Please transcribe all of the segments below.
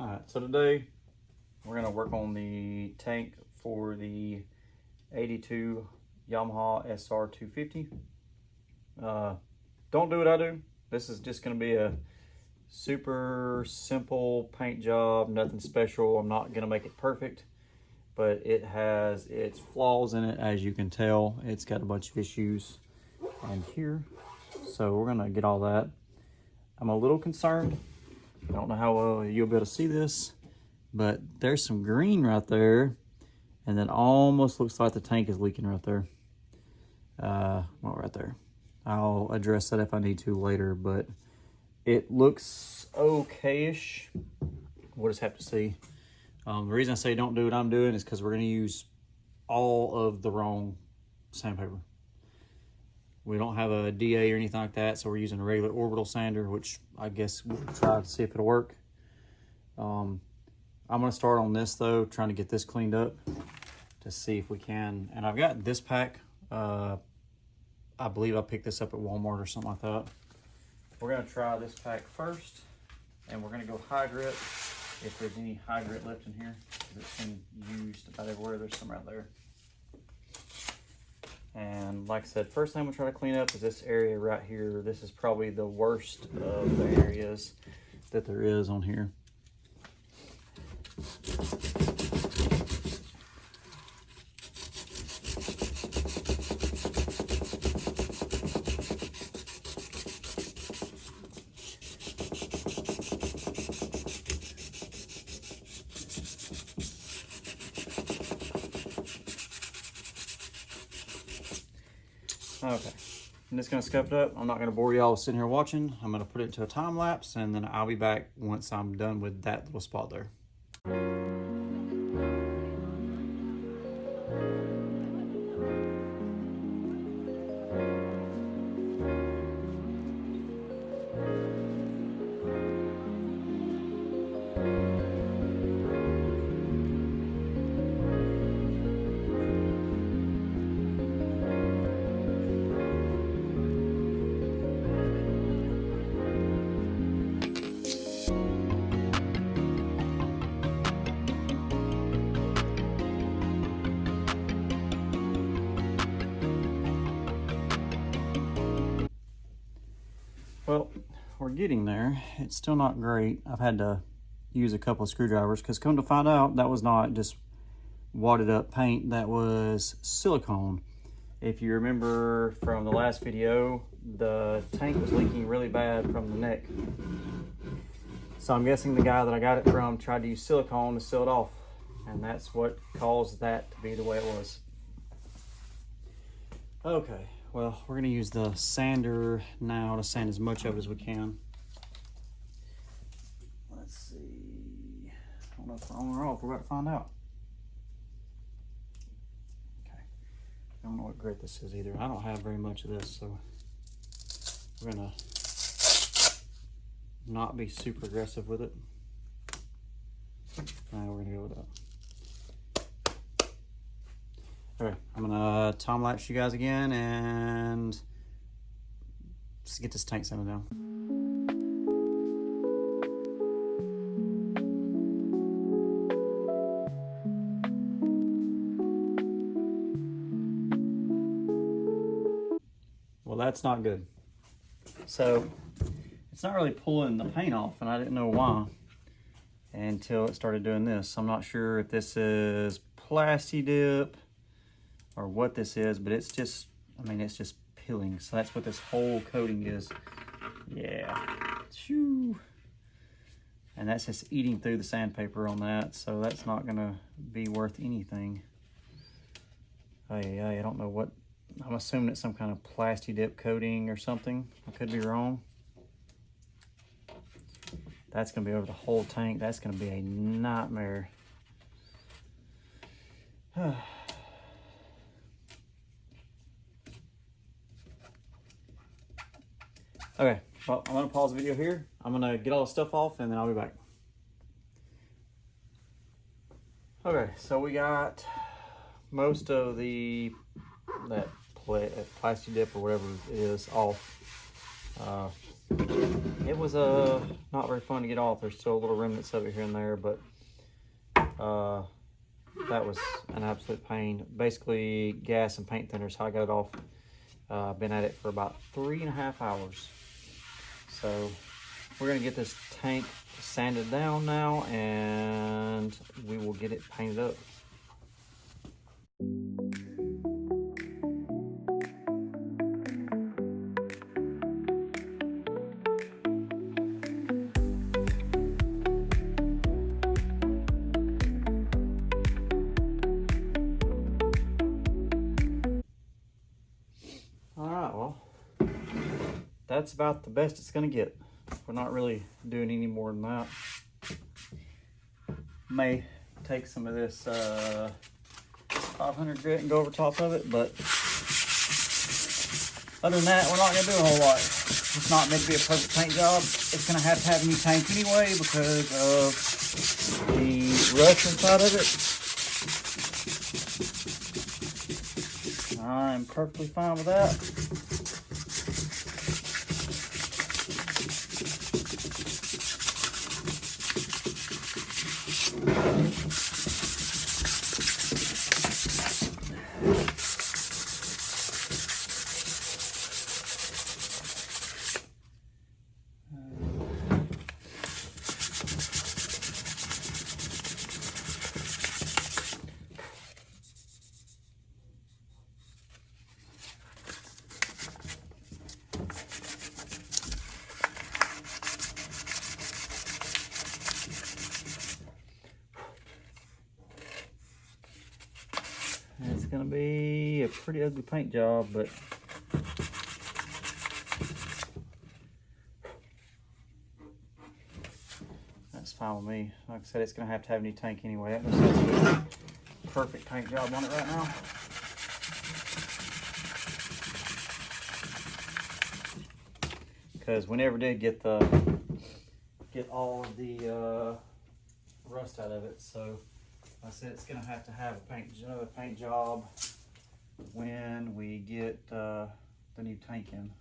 Alright, so today we're going to work on the tank for the 82 Yamaha SR250. Don't do what I do. This is just going to be a super simple paint job, nothing special. I'm not going to make it perfect, but it has its flaws in it, as you can tell. It's got a bunch of issues in here, so we're going to get all that. I'm a little concerned. I don't know how well you'll be able to see this, but there's some green right there, and then almost looks like the tank is leaking right there. Well, right there. I'll address that if I need to later, but it looks okay-ish. We'll just have to see. The reason I say don't do what I'm doing is because we're going to use all of the wrong sandpaper. We don't have a DA or anything like that, so we're using a regular orbital sander, which I guess we'll try to see if it'll work. I'm going to start on this, though, trying to get this cleaned up to see if we can. And I've got this pack. I believe I picked this up at Walmart or something like that. We're going to try this pack first, and we're going to go high grit if there's any high grit left in here, because it's been used about everywhere. There's some right there. And like I said, first thing I'm going to try to clean up is this area right here. This is probably the worst of the areas that there is on here. Okay, I'm just gonna scuff it up. I'm not gonna bore y'all sitting here watching. I'm gonna put it into a time lapse, and then I'll be back once I'm done with that little spot there. Well, we're getting there. It's still not great. I've had to use a couple of screwdrivers because come to find out, that was not just wadded up paint, that was silicone. If you remember from the last video, the tank was leaking really bad from the neck. So I'm guessing the guy that I got it from tried to use silicone to seal it off, and that's what caused that to be the way it was. Okay. Well, we're going to use the sander now to sand as much of it as we can. Let's see. I don't know if we're on or off. We're about to find out. Okay. I don't know what grit this is either. I don't have very much of this, so we're going to not be super aggressive with it. Now we're going to go with that. Okay, I'm gonna time lapse you guys again and just get this tank sanded down. Well, that's not good. So it's not really pulling the paint off, and I didn't know why until it started doing this. I'm not sure if this is Plasti-Dip or what this is, but it's just, I mean, it's just peeling. So that's what this whole coating is. Yeah. Shoo. And that's just eating through the sandpaper on that, so that's not gonna be worth anything. I don't know what, I'm assuming it's some kind of Plasti-Dip coating or something. I could be wrong. That's gonna be over the whole tank. That's gonna be a nightmare. Okay, well, I'm gonna pause the video here. I'm gonna get all the stuff off and then I'll be back. Okay, so we got most of that Plasti-Dip or whatever it is off. it was not very fun to get off. There's still little remnants of it here and there, but that was an absolute pain. Basically, gas and paint thinner is how I got it off. I've been at it for about 3.5 hours. So we're gonna get this tank sanded down now, and we will get it painted up. That's about the best it's gonna get. We're not really doing any more than that. May take some of this 500 grit and go over top of it, but other than that, we're not gonna do a whole lot. It's not meant to be a perfect paint job. It's gonna have to have a new tank anyway because of the rust inside of it. I'm perfectly fine with that. It's gonna be a pretty ugly paint job, but that's fine with me. Like I said, it's gonna have to have a new tank anyway. That looks like a perfect paint job on it right now. Because we never did get all of the rust out of it, so I said it's gonna have to have another paint job when we get the new tank in.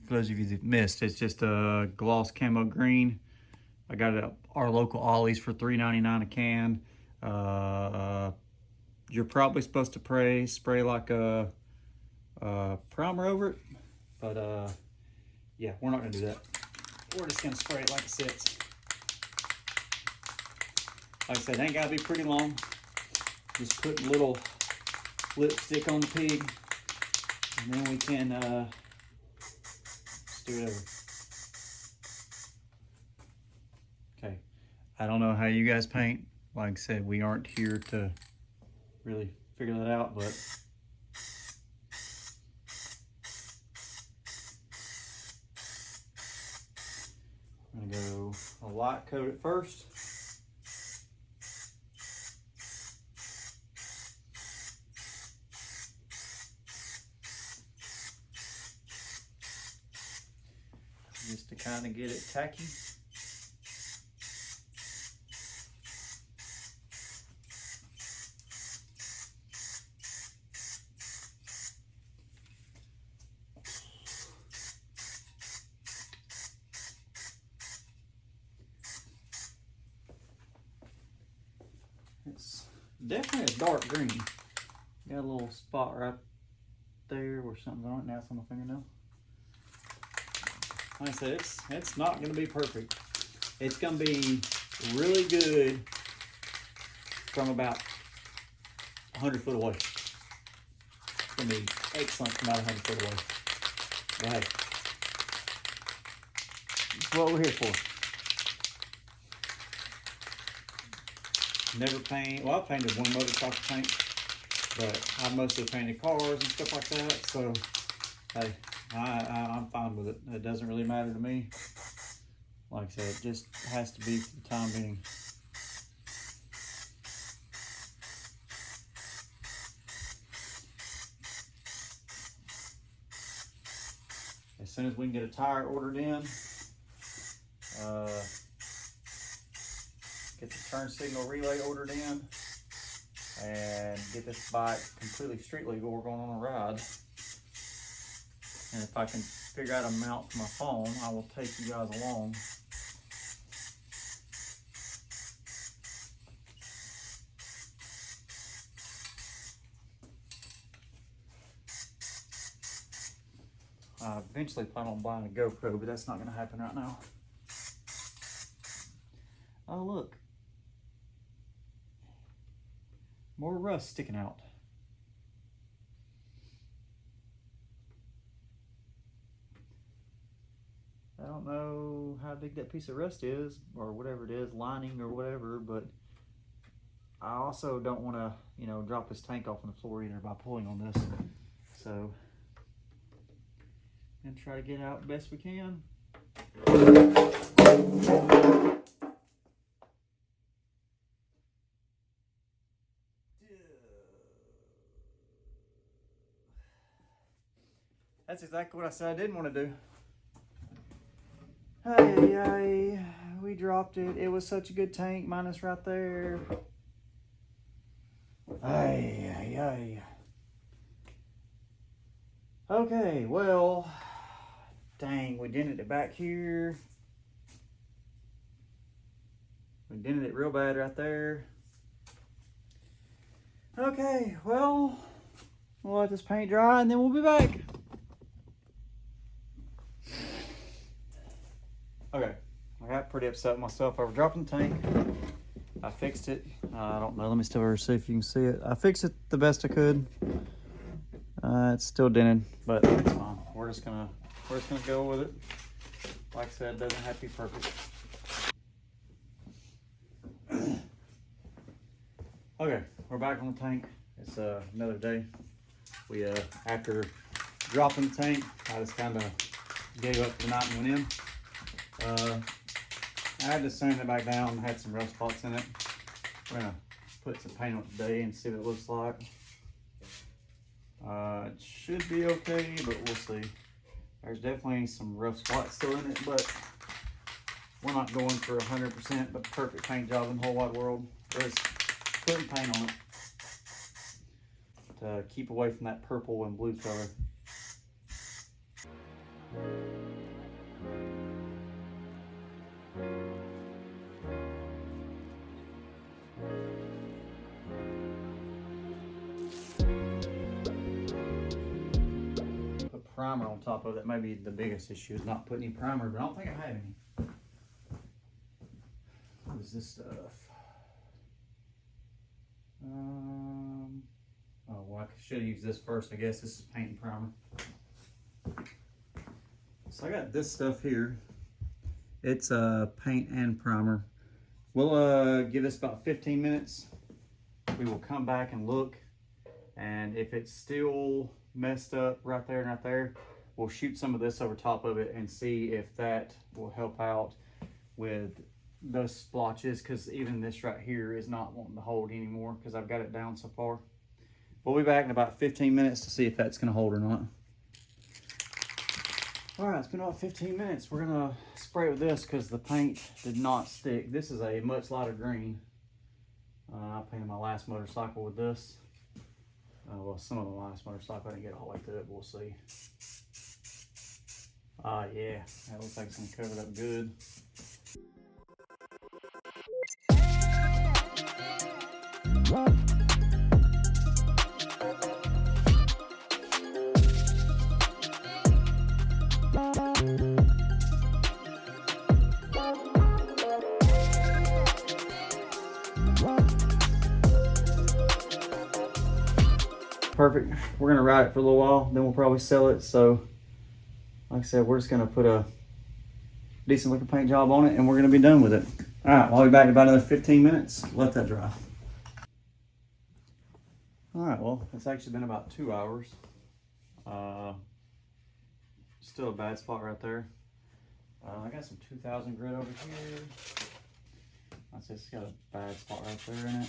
For those of you that missed, it's just a gloss camo green. I got it at our local Ollie's for $3.99 a can. You're probably supposed to spray like a primer over it, but yeah, we're not gonna do that. We're just gonna spray it like it sits. Like I said, it ain't gotta be pretty long. Just put a little lipstick on the pig, and then we can just do whatever. Okay, I don't know how you guys paint. Like I said, we aren't here to really figure that out, but I'm gonna go a light coat at first. Just to kind of get it tacky. It's definitely a dark green. Got a little spot right there where something's on it. Now it's on my fingernail. Like I said, it's not going to be perfect. It's going to be really good from about 100 foot away. It's going to be excellent from about 100 foot away. But hey, that's what we're here for. never paint. Well, I painted one motorcycle paint, but I mostly painted cars and stuff like that. So, hey, I'm fine with it. It doesn't really matter to me. Like I said, it just has to be for the time being. As soon as we can get a tire ordered in, get the turn signal relay ordered in, and get this bike completely street legal, we're going on a ride. And if I can figure out a mount for my phone, I will take you guys along. I eventually plan on buying a GoPro, but that's not going to happen right now. Oh, look. More rust sticking out. I don't know how big that piece of rust is, or whatever it is, lining or whatever, but I also don't want to, you know, drop this tank off on the floor either by pulling on this. So, and try to get out best we can. That's exactly what I said I didn't want to do. Hey, we dropped it. It was such a good tank, minus right there. Ay. Okay, well, dang, we dented it back here. We dented it real bad right there. Okay, well, we'll let this paint dry and then we'll be back. Okay, I got pretty upset with myself over dropping the tank. I fixed it. I don't know, let me still see if you can see it. I fixed it the best I could. It's still dented, but it's fine. We're just gonna go with it. Like I said, it doesn't have to be perfect. Okay, we're back on the tank. It's another day. We after dropping the tank, I just kind of gave up the night and went in. I had to sand it back down. Had some rust spots in it. We're gonna put some paint on it today and see what it looks like. It should be okay, but we'll see. There's definitely some rough spots still in it, but we're not going for 100% the perfect paint job in the whole wide world. We're just putting paint on it to keep away from that purple and blue color. Primer on top of it. Maybe the biggest issue is not putting any primer, but I don't think I have any. What is this stuff? Oh, well, I should have used this first. I guess this is paint and primer. So I got this stuff here. It's paint and primer. We'll give this about 15 minutes. We will come back and look, and if it's still messed up right there and right there, we'll shoot some of this over top of it and see if that will help out with those splotches, because even this right here is not wanting to hold anymore because I've got it down so far. We'll be back in about 15 minutes to see if that's going to hold or not. All right, it's been about 15 minutes. We're going to spray with this because the paint did not stick. This is a much lighter green. I painted my last motorcycle with this. Well, some of the last motorcycle, I didn't get all the way through it, but we'll see. Yeah, that looks like it's gonna cover it up good. Perfect. We're gonna ride it for a little while, then we'll probably sell it. So like I said, we're just gonna put a decent looking paint job on it and we're gonna be done with it. All right, I'll be back in about another 15 minutes. Let that dry. All right, well, it's actually been about 2 hours. Still a bad spot right there. I got some 2000 grit over here. I'd say it's got a bad spot right there in it.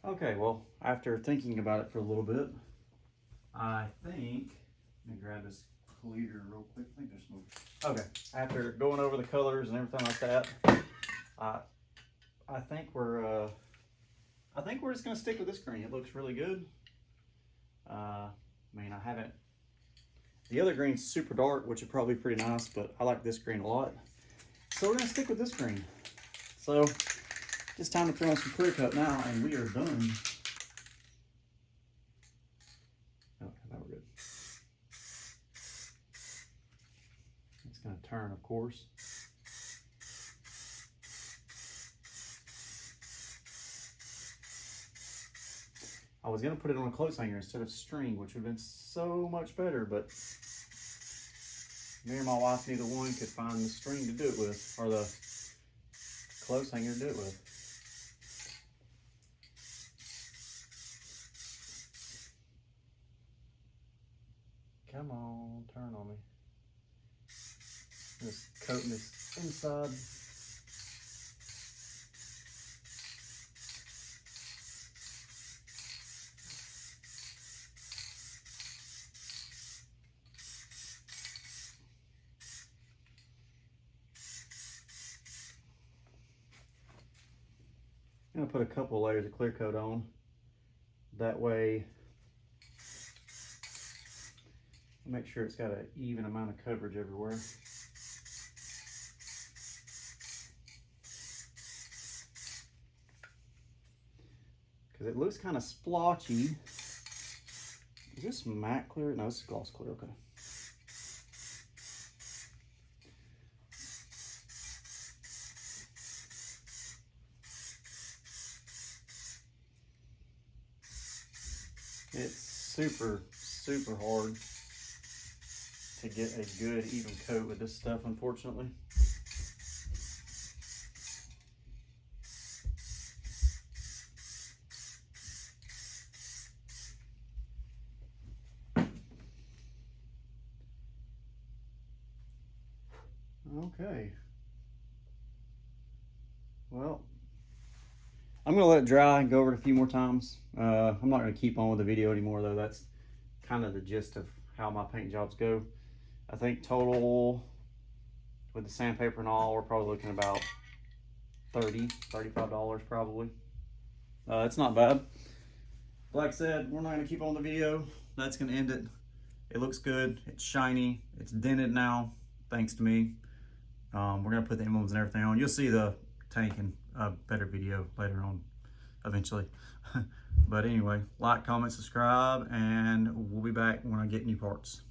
Okay, well, after thinking about it for a little bit, I think, let me grab this clear real quick. I think there's smoke. Okay, after going over the colors and everything like that, I think we're just gonna stick with this green. It looks really good. I mean, I haven't. The other green's super dark, which would probably be pretty nice, but I like this green a lot. So we're gonna stick with this green. So it's time to throw in some clear coat now, and we are done. Okay, that we're good. It's gonna turn, of course. I was gonna put it on a clothes hanger instead of string, which would have been so much better, but me and my wife, neither one could find the string to do it with, or the clothes hanger to do it with. Come on, turn on me. Just coating this inside. I'm gonna put a couple layers of clear coat on. That way, make sure it's got an even amount of coverage everywhere. Because it looks kind of splotchy. Is this matte clear? No, this is gloss clear, okay. It's super, super hard to get a good even coat with this stuff, unfortunately. Okay. Well, I'm gonna let it dry and go over it a few more times. I'm not gonna keep on with the video anymore though. That's kind of the gist of how my paint jobs go. I think total with the sandpaper and all, we're probably looking about $35 probably. It's not bad. Like I said, we're not gonna keep on the video. That's gonna end it. It looks good, it's shiny, it's dented now, thanks to me. We're gonna put the emblems and everything on. You'll see the tank in a better video later on, eventually. But anyway, like, comment, subscribe, and we'll be back when I get new parts.